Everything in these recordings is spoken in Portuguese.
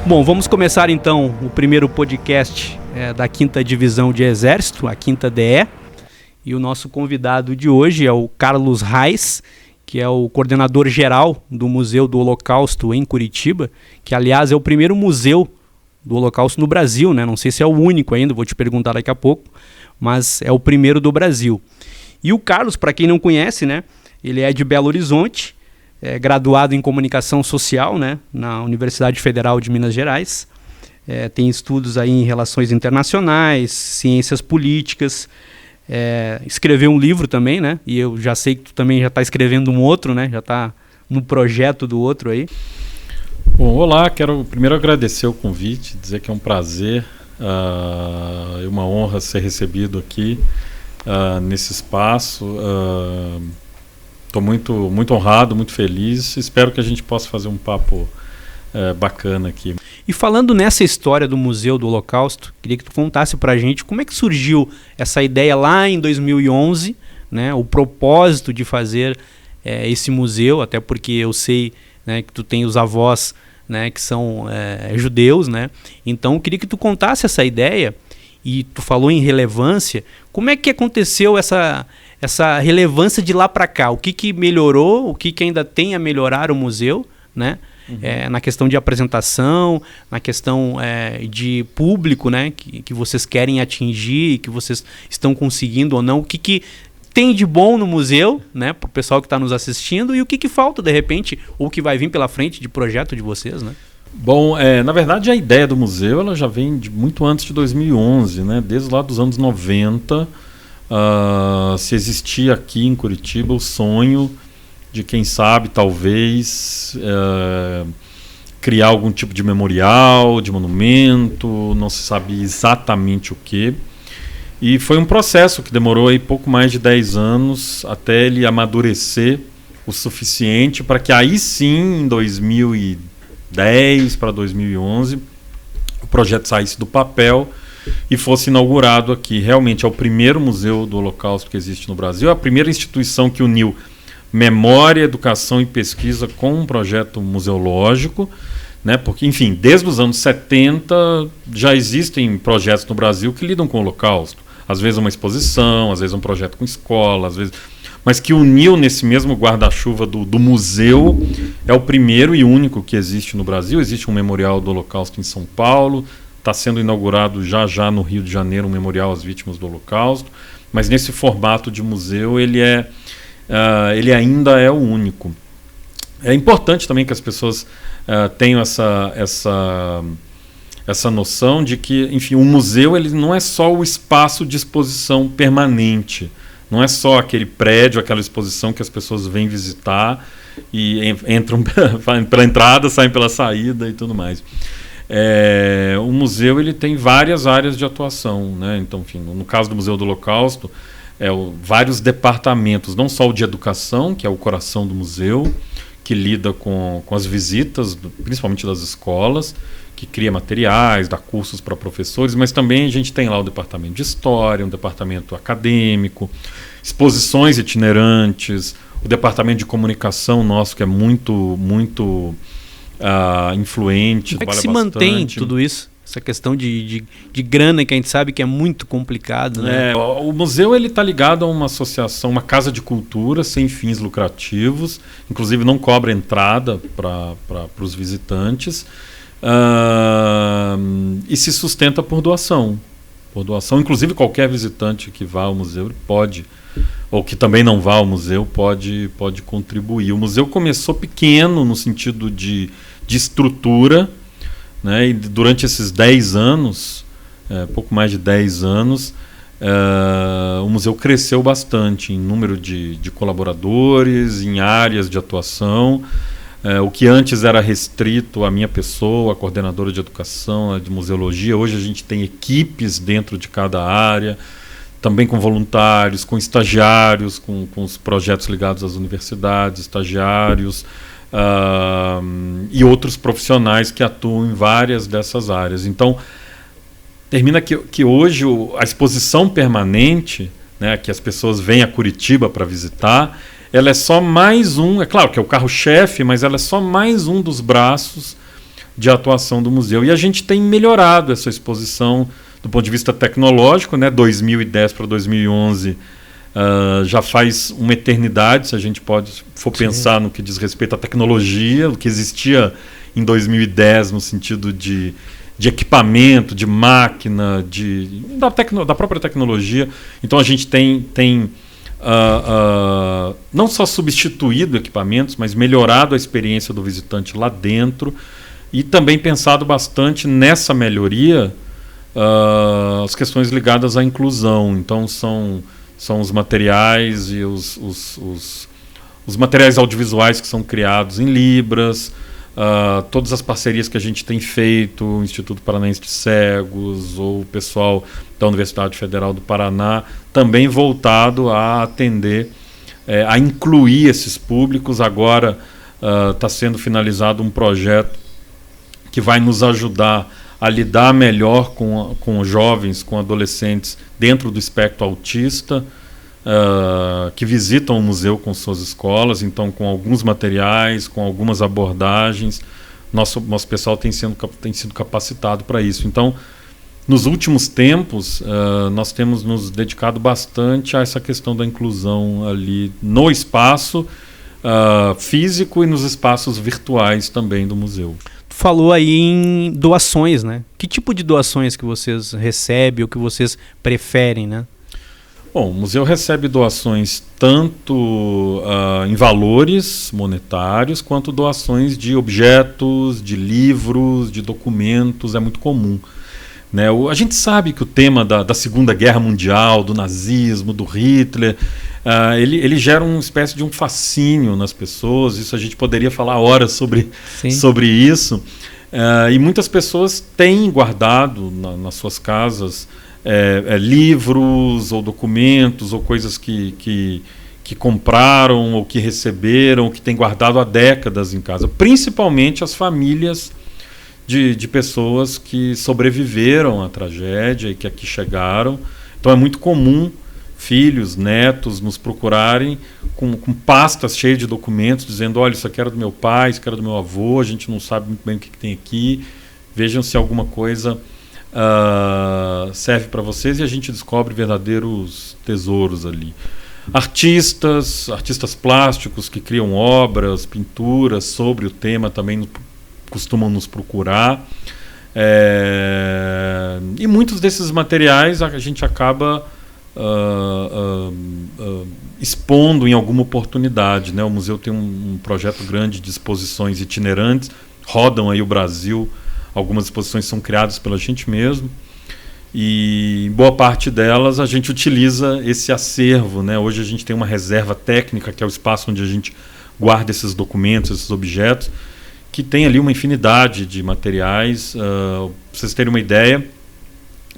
Bom, vamos começar então o primeiro podcast da 5ª Divisão de Exército, a 5ª DE. E o nosso convidado de hoje é o Carlos Reis, que é o coordenador geral do Museu do Holocausto em Curitiba, que aliás é o primeiro museu do Holocausto no Brasil, né? Não sei se é o único ainda, vou te perguntar daqui a pouco, mas é o primeiro do Brasil. E o Carlos, para quem não conhece, né? Ele é de Belo Horizonte, é graduado em Comunicação Social, né? Na Universidade Federal de Minas Gerais. Tem estudos aí em Relações Internacionais, Ciências Políticas. Escreveu um livro também, né? E eu já sei que tu também já está escrevendo um outro, né? Já está no projeto do outro aí. Bom, olá, quero primeiro agradecer o convite, dizer que é um prazer e uma honra ser recebido aqui nesse espaço. Estou muito honrado, muito feliz. Espero que a gente possa fazer um papo bacana aqui. E falando nessa história do Museu do Holocausto, queria que tu contasse pra gente como é que surgiu essa ideia lá em 2011, né, o propósito de fazer esse museu, até porque eu sei, né, que tu tem os avós, né, que são judeus, né? Então eu queria que tu contasse essa ideia, e tu falou em relevância, como é que aconteceu essa relevância de lá para cá? O que melhorou, o que ainda tem a melhorar o museu, né? Na questão de apresentação, na questão de público, né, que vocês querem atingir, que vocês estão conseguindo ou não, o que tem de bom no museu, né, para o pessoal que está nos assistindo, e o que falta de repente, ou que vai vir pela frente de projeto de vocês, né? Bom, na verdade a ideia do museu ela já vem de muito antes de 2011, né, desde lá dos anos 90, se existia aqui em Curitiba o sonho de quem sabe, talvez, criar algum tipo de memorial, de monumento, não se sabe exatamente o que. E foi um processo que demorou aí pouco mais de 10 anos até ele amadurecer o suficiente para que aí sim, em 2010 para 2011, o projeto saísse do papel e fosse inaugurado aqui. Realmente é o primeiro museu do Holocausto que existe no Brasil, é a primeira instituição que uniu memória, educação e pesquisa com um projeto museológico, né? Porque, enfim, desde os anos 70 já existem projetos no Brasil que lidam com o Holocausto. Às vezes uma exposição, às vezes um projeto com escola, às vezes... mas que uniu nesse mesmo guarda-chuva do museu, é o primeiro e único que existe no Brasil. Existe um memorial do Holocausto em São Paulo, está sendo inaugurado já no Rio de Janeiro um memorial às vítimas do Holocausto, mas nesse formato de museu ele ainda é o único. É importante também que as pessoas tenham essa noção de que, enfim, o museu ele não é só o espaço de exposição permanente, não é só aquele prédio, aquela exposição que as pessoas vêm visitar e entram pela entrada, saem pela saída e tudo mais. O museu ele tem várias áreas de atuação, né? Então, enfim, no caso do Museu do Holocausto, vários departamentos, não só o de educação, que é o coração do museu, que lida com as visitas, principalmente das escolas, que cria materiais, dá cursos para professores, mas também a gente tem lá o departamento de história, um departamento acadêmico, exposições itinerantes, o departamento de comunicação nosso, que é muito influente. Como é que se mantém tudo isso? Essa questão de grana, que a gente sabe que é muito complicado, né? O museu está ligado a uma associação, uma casa de cultura sem fins lucrativos, inclusive não cobra entrada para os visitantes, e se sustenta por doação. Inclusive qualquer visitante que vá ao museu pode, ou que também não vá ao museu, pode contribuir. O museu começou pequeno no sentido de estrutura, né? E durante esses 10 anos, pouco mais de 10 anos, o museu cresceu bastante em número de colaboradores, em áreas de atuação. O que antes era restrito à minha pessoa, a coordenadora de educação, de museologia, hoje a gente tem equipes dentro de cada área, também com voluntários, com estagiários, com os projetos ligados às universidades, estagiários, e outros profissionais que atuam em várias dessas áreas. Então, termina que hoje a exposição permanente, né, que as pessoas vêm a Curitiba para visitar, ela é só mais um, é claro que é o carro-chefe, mas ela é só mais um dos braços de atuação do museu. E a gente tem melhorado essa exposição do ponto de vista tecnológico, né? 2010 para 2011 já faz uma eternidade, se a gente for pensar no que diz respeito à tecnologia, o que existia em 2010 no sentido de equipamento, de máquina, da própria tecnologia. Então a gente tem não só substituído equipamentos, mas melhorado a experiência do visitante lá dentro e também pensado bastante nessa melhoria as questões ligadas à inclusão. Então são os materiais e os materiais audiovisuais que são criados em Libras, todas as parcerias que a gente tem feito, o Instituto Paranaense de Cegos ou o pessoal da Universidade Federal do Paraná, também voltado a atender, a incluir esses públicos. Agora está sendo finalizado um projeto que vai nos ajudar a lidar melhor com jovens, com adolescentes dentro do espectro autista, que visitam o museu com suas escolas, então com alguns materiais, com algumas abordagens. Nosso pessoal tem sido capacitado para isso. Então, nos últimos tempos, nós temos nos dedicado bastante a essa questão da inclusão ali no espaço físico e nos espaços virtuais também do museu. Falou aí em doações, né? Que tipo de doações que vocês recebem ou que vocês preferem, né? Bom, o museu recebe doações tanto em valores monetários, quanto doações de objetos, de livros, de documentos, é muito comum. Né? A gente sabe que o tema da Segunda Guerra Mundial, do nazismo, do Hitler, ele gera uma espécie de um fascínio nas pessoas. Isso a gente poderia falar horas sobre isso. E muitas pessoas têm guardado nas suas casas livros ou documentos ou coisas que compraram ou que receberam, que têm guardado há décadas em casa. Principalmente as famílias de pessoas que sobreviveram à tragédia e que aqui chegaram. Então é muito comum filhos, netos nos procurarem com pastas cheias de documentos, dizendo: olha, isso aqui era do meu pai, isso aqui era do meu avô, a gente não sabe muito bem o que tem aqui, vejam se alguma coisa serve para vocês, e a gente descobre verdadeiros tesouros ali. Artistas plásticos que criam obras, pinturas sobre o tema também costumam nos procurar. E muitos desses materiais a gente acaba expondo em alguma oportunidade, né? O museu tem um projeto grande de exposições itinerantes, rodam aí o Brasil, algumas exposições são criadas pela gente mesmo, e boa parte delas a gente utiliza esse acervo, né? Hoje a gente tem uma reserva técnica, que é o espaço onde a gente guarda esses documentos, esses objetos, que tem ali uma infinidade de materiais. Para vocês terem uma ideia,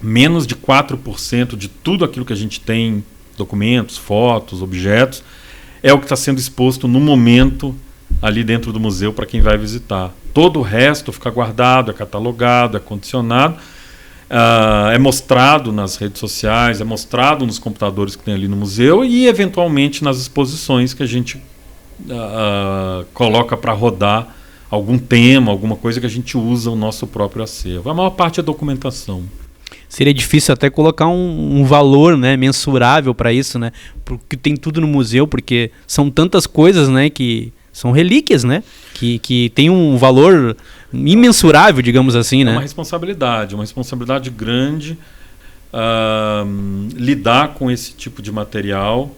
menos de 4% de tudo aquilo que a gente tem, documentos, fotos, objetos, é o que está sendo exposto no momento ali dentro do museu para quem vai visitar. Todo o resto fica guardado, é catalogado, é condicionado, é mostrado nas redes sociais, é mostrado nos computadores que tem ali no museu e, eventualmente, nas exposições que a gente coloca para rodar algum tema, alguma coisa que a gente usa o nosso próprio acervo. A maior parte é documentação. Seria difícil até colocar um valor, né, mensurável para isso, né? Porque tem tudo no museu, porque são tantas coisas, né, que são relíquias, né? Que tem um valor imensurável, digamos assim, né? É uma responsabilidade grande lidar com esse tipo de material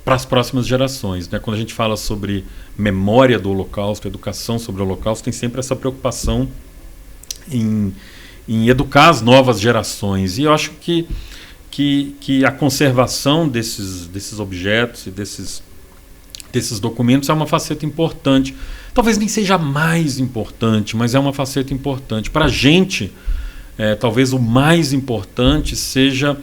para as próximas gerações, né? Quando a gente fala sobre memória do Holocausto, educação sobre o Holocausto, tem sempre essa preocupação em educar as novas gerações. E eu acho que a conservação desses objetos e desses documentos é uma faceta importante. Talvez nem seja a mais importante, mas é uma faceta importante. Para a gente, talvez o mais importante seja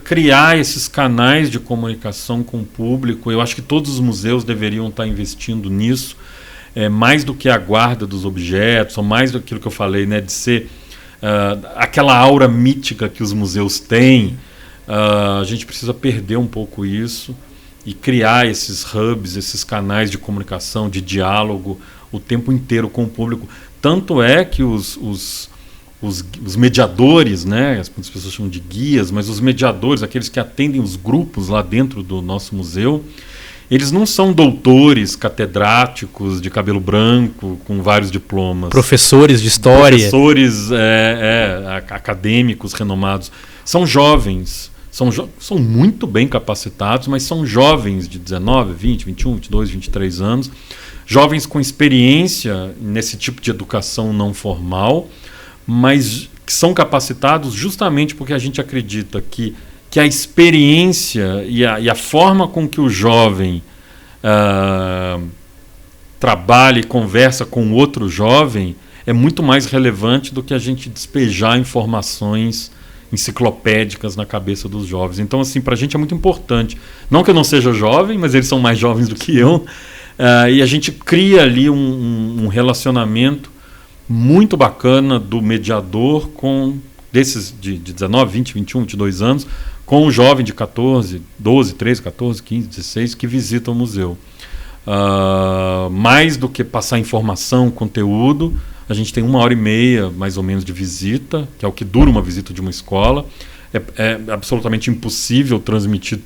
criar esses canais de comunicação com o público. Eu acho que todos os museus deveriam estar investindo nisso, mais do que a guarda dos objetos, ou mais do que eu falei, né, de ser aquela aura mítica que os museus têm. A gente precisa perder um pouco isso e criar esses hubs, esses canais de comunicação, de diálogo o tempo inteiro com o público, Tanto é que os mediadores, né, as pessoas chamam de guias, mas os mediadores, aqueles que atendem os grupos lá dentro do nosso museu, eles não são doutores catedráticos de cabelo branco com vários diplomas. Professores de história. Professores acadêmicos renomados. São jovens, são muito bem capacitados, mas são jovens de 19, 20, 21, 22, 23 anos, jovens com experiência nesse tipo de educação não formal, mas que são capacitados justamente porque a gente acredita que a experiência e a forma com que o jovem trabalha e conversa com outro jovem é muito mais relevante do que a gente despejar informações enciclopédicas na cabeça dos jovens. Então, assim, para a gente é muito importante. Não que eu não seja jovem, mas eles são mais jovens do que eu. E a gente cria ali um relacionamento muito bacana do mediador com desses de 19, 20, 21, 22 anos, com um jovem de 14, 12, 13, 14, 15, 16 que visita o museu. Mais do que passar informação, conteúdo, a gente tem 1h30 mais ou menos de visita, que é o que dura uma visita de uma escola. É absolutamente impossível transmitir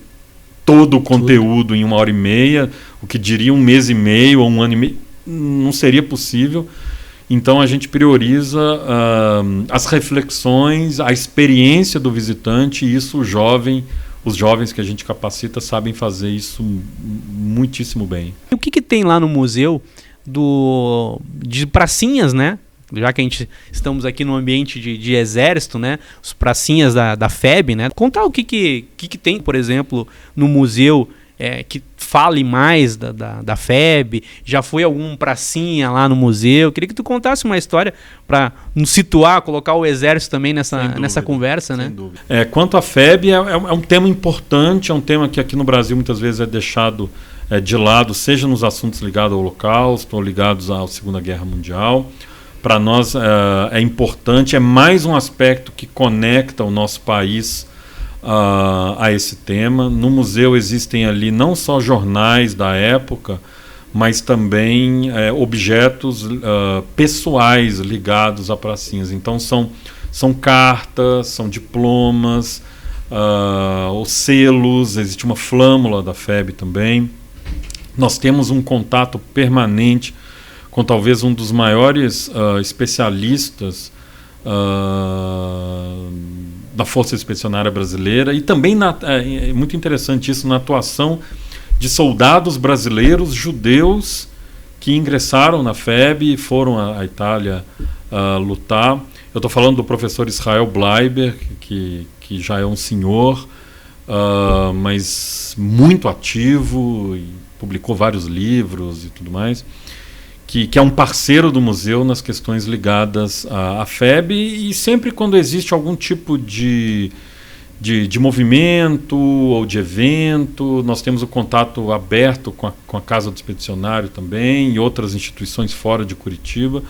todo o conteúdo em 1h30, o que diria 1 mês e meio ou 1 ano e meio, não seria possível. Então a gente prioriza as reflexões, a experiência do visitante, e isso os jovens que a gente capacita sabem fazer isso muitíssimo bem. O que tem lá no museu de pracinhas, né? Já que estamos aqui no ambiente de exército, né? Os pracinhas da FEB, né? Contar o que tem, por exemplo, no museu que fale mais da FEB. Já foi algum pracinha lá no museu? Queria que tu contasse uma história para nos situar, colocar o exército também nessa conversa, né? Sem dúvida. Quanto à FEB, é um tema importante, é um tema que aqui no Brasil muitas vezes é deixado de lado, seja nos assuntos ligados ao Holocausto ou ligados à Segunda Guerra Mundial. Para nós é importante, é mais um aspecto que conecta o nosso país a esse tema. No museu existem ali não só jornais da época, mas também objetos pessoais ligados a pracinhas. Então são cartas, são diplomas, os selos, existe uma flâmula da FEB também. Nós temos um contato permanente com talvez um dos maiores especialistas da Força Expedicionária Brasileira, e também é muito interessante isso, na atuação de soldados brasileiros judeus que ingressaram na FEB e foram à Itália lutar. Eu estou falando do professor Israel Bleiber, que já é um senhor, mas muito ativo, e publicou vários livros e tudo mais, que é um parceiro do museu nas questões ligadas à FEB, e sempre quando existe algum tipo de movimento ou de evento, nós temos o contato aberto com a Casa do Expedicionário também e outras instituições fora de Curitiba,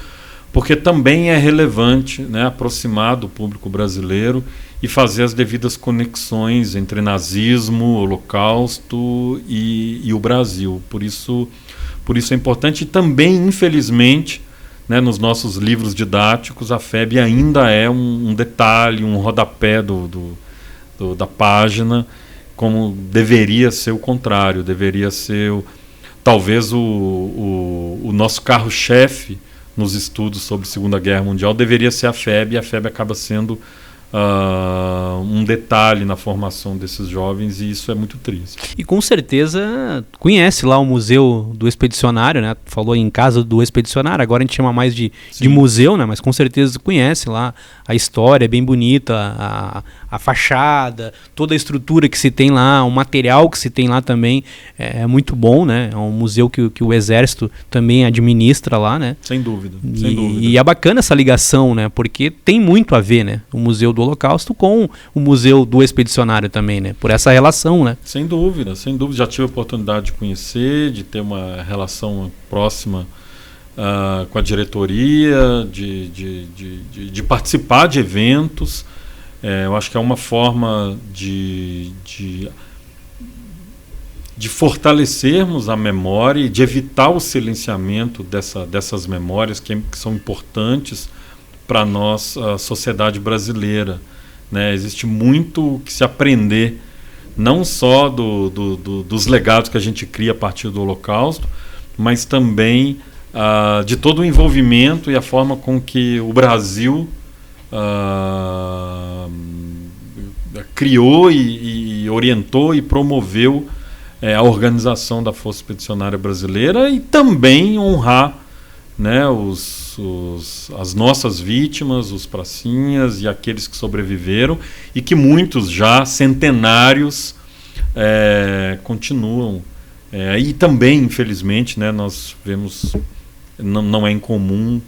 porque também é relevante, né, aproximar do público brasileiro e fazer as devidas conexões entre nazismo, Holocausto e o Brasil. Por isso é importante. E também, infelizmente, né, nos nossos livros didáticos, a FEB ainda é um detalhe, um rodapé da página, como deveria ser o contrário. Deveria ser talvez o nosso carro-chefe nos estudos sobre Segunda Guerra Mundial deveria ser a FEB, e a FEB acaba sendo um detalhe na formação desses jovens, e isso é muito triste. E com certeza conhece lá o Museu do Expedicionário, né? Falou em Casa do Expedicionário, agora a gente chama mais de museu, né? Mas com certeza conhece lá a história, é bem bonita, a fachada, toda a estrutura que se tem lá, o material que se tem lá também é muito bom, né? É um museu que o Exército também administra lá, né? Sem dúvida. E é bacana essa ligação, né? Porque tem muito a ver, né? O Museu do Holocausto com o Museu do Expedicionário também, né? Por essa relação, né? Sem dúvida. Já tive a oportunidade de conhecer, de ter uma relação próxima com a diretoria, de participar de eventos. Eu acho que é uma forma de de fortalecermos a memória e de evitar o silenciamento dessas memórias que são importantes para nós, a sociedade brasileira, né? Existe muito que se aprender, não só dos legados que a gente cria a partir do Holocausto, mas também de todo o envolvimento e a forma com que o Brasil criou e orientou e promoveu a organização da Força Expedicionária Brasileira, e também honrar, né, as nossas vítimas, os pracinhas e aqueles que sobreviveram, e que muitos já centenários continuam. E também, infelizmente, né, nós vemos, não é incomum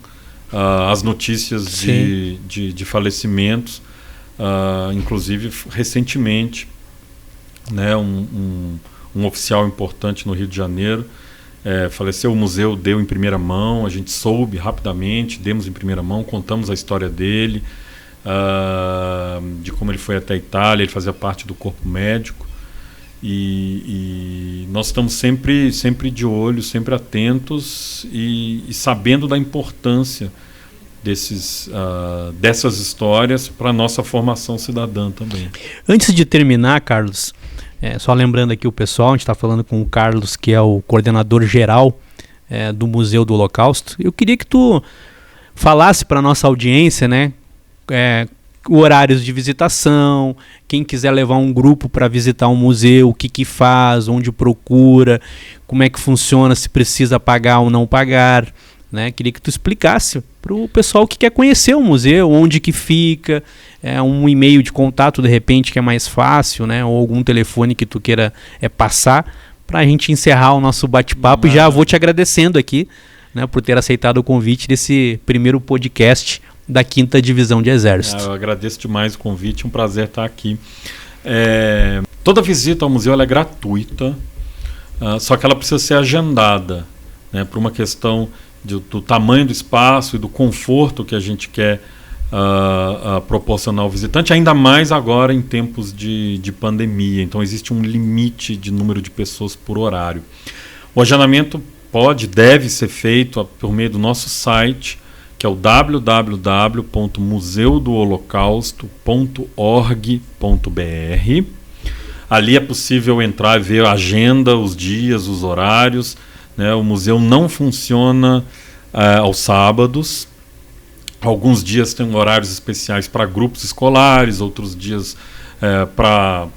as notícias de falecimentos, inclusive recentemente, né, um oficial importante no Rio de Janeiro faleceu. O museu deu em primeira mão, a gente soube rapidamente, demos em primeira mão, contamos a história dele, de como ele foi até a Itália. Ele fazia parte do corpo médico, e nós estamos sempre de olho, sempre atentos e sabendo da importância dessas histórias para a nossa formação cidadã também. Antes de terminar, Carlos, só lembrando aqui o pessoal, a gente está falando com o Carlos, que é o coordenador geral do Museu do Holocausto. Eu queria que tu falasse para a nossa audiência, né, horários de visitação, quem quiser levar um grupo para visitar um museu, o que faz, onde procura, como é que funciona, se precisa pagar ou não pagar, né? Queria que tu explicasse para o pessoal que quer conhecer o museu, onde que fica, um e-mail de contato de repente que é mais fácil, né? Ou algum telefone que tu queira passar, para a gente encerrar o nosso bate-papo. E já vou te agradecendo aqui, né, por ter aceitado o convite desse primeiro podcast da 5ª Divisão de Exército. Eu agradeço demais o convite, um prazer estar aqui. Toda visita ao museu é gratuita, só que ela precisa ser agendada, né, por uma questão do tamanho do espaço e do conforto que a gente quer proporcionar ao visitante, ainda mais agora em tempos de pandemia. Então existe um limite de número de pessoas por horário. O agendamento deve ser feito por meio do nosso site, que é o www.museudoholocausto.org.br. Ali é possível entrar e ver a agenda, os dias, os horários, né? O museu não funciona aos sábados. Alguns dias tem horários especiais para grupos escolares, outros dias para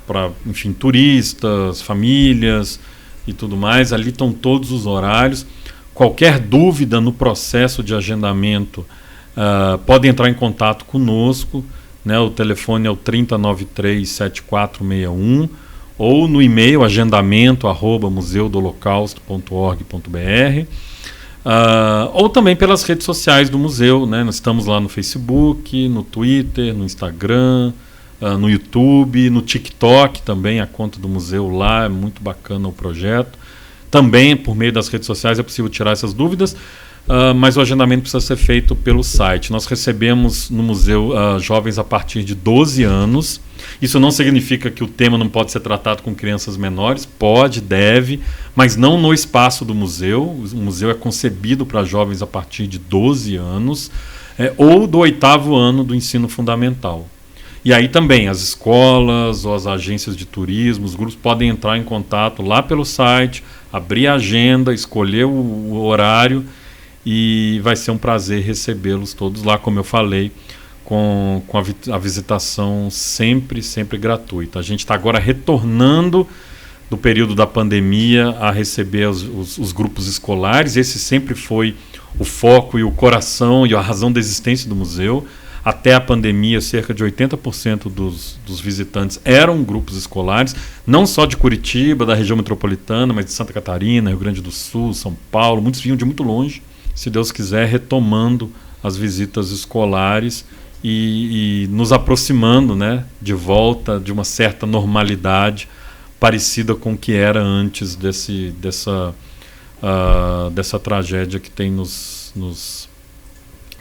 enfim, turistas, famílias e tudo mais. Ali estão todos os horários. Qualquer dúvida no processo de agendamento, pode entrar em contato conosco, né? O telefone é o 3093-7461, ou no e-mail agendamento@museudoholocausto.org.br, ou também pelas redes sociais do museu, né? Nós estamos lá no Facebook, no Twitter, no Instagram, no YouTube, no TikTok também, a conta do museu lá, é muito bacana o projeto. Também, por meio das redes sociais, é possível tirar essas dúvidas, mas o agendamento precisa ser feito pelo site. Nós recebemos no museu jovens a partir de 12 anos. Isso não significa que o tema não pode ser tratado com crianças menores. Pode, deve, mas não no espaço do museu. O museu é concebido para jovens a partir de 12 anos, ou do 8º ano do ensino fundamental. E aí também as escolas ou as agências de turismo, os grupos podem entrar em contato lá pelo site, abrir a agenda, escolher o horário, e vai ser um prazer recebê-los todos lá, como eu falei, com a visitação sempre gratuita. A gente está agora retornando do período da pandemia a receber os grupos escolares. Esse sempre foi o foco e o coração e a razão da existência do museu. Até a pandemia, cerca de 80% dos visitantes eram grupos escolares, não só de Curitiba, da região metropolitana, mas de Santa Catarina, Rio Grande do Sul, São Paulo. Muitos vinham de muito longe. Se Deus quiser, retomando as visitas escolares e nos aproximando, né, de volta de uma certa normalidade parecida com o que era antes dessa tragédia que tem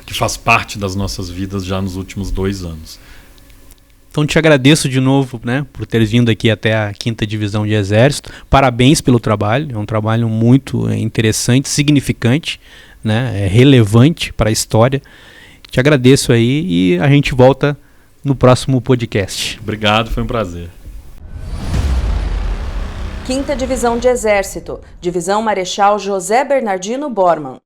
que faz parte das nossas vidas já nos últimos 2 anos. Então te agradeço de novo, né, por ter vindo aqui até a 5ª Divisão de Exército. Parabéns pelo trabalho, é um trabalho muito interessante, significante, né, relevante para a história. Te agradeço aí e a gente volta no próximo podcast. Obrigado, foi um prazer. 5ª Divisão de Exército, Divisão Marechal José Bernardino Bormann.